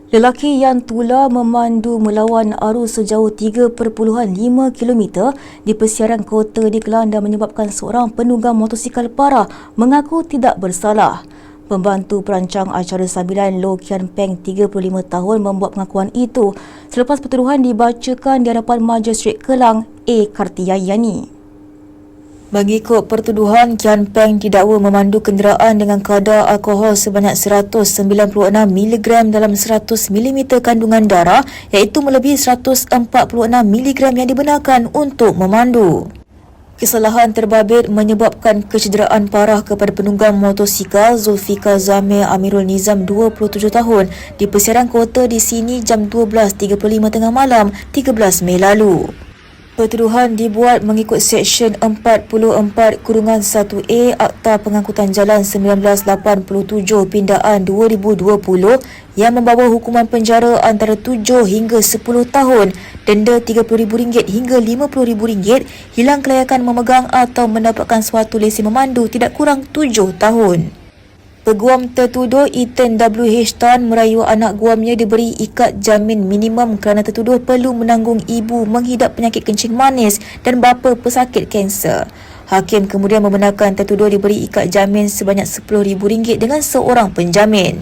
Lelaki yang tula memandu melawan arus sejauh 3.5 km di persiaran kota di Kelang dan menyebabkan seorang penunggang motosikal parah mengaku tidak bersalah. Pembantu perancang acara sambilan Low Kian Peng, 35 tahun, membuat pengakuan itu selepas pertuduhan dibacakan di hadapan Majistret Kelang A. Kartiyayani. Mengikut pertuduhan, Kian Peng didakwa memandu kenderaan dengan kadar alkohol sebanyak 196 mg dalam 100 mm kandungan darah, iaitu melebihi 146 mg yang dibenarkan untuk memandu. Kesalahan terbabit menyebabkan kecederaan parah kepada penunggang motosikal Zulfikar Zamir Amirul Nizam, 27 tahun, di persiaran kota di sini jam 12.35 tengah malam 13 Mei lalu. Pertuduhan dibuat mengikut Seksyen 44-1A Akta Pengangkutan Jalan 1987 Pindaan 2020 yang membawa hukuman penjara antara 7 hingga 10 tahun, denda RM30,000 hingga RM50,000, hilang kelayakan memegang atau mendapatkan suatu lesen memandu tidak kurang 7 tahun. Peguam tertuduh Ethan W.H. Tan merayu anak guamnya diberi ikat jamin minimum kerana tertuduh perlu menanggung ibu menghidap penyakit kencing manis dan bapa pesakit kanser. Hakim kemudian membenarkan tertuduh diberi ikat jamin sebanyak RM10,000 dengan seorang penjamin.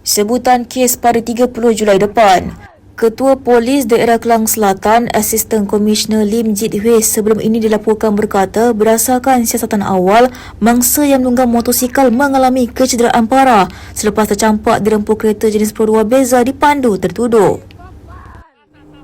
Sebutan kes pada 30 Julai depan. Ketua Polis Daerah Kelang Selatan, Asisten Komisioner Lim Jit Hui, sebelum ini dilaporkan berkata berdasarkan siasatan awal, mangsa yang menunggang motosikal mengalami kecederaan parah selepas tercampak di rempuk kereta jenis Pro 2 Beza dipandu tertuduh.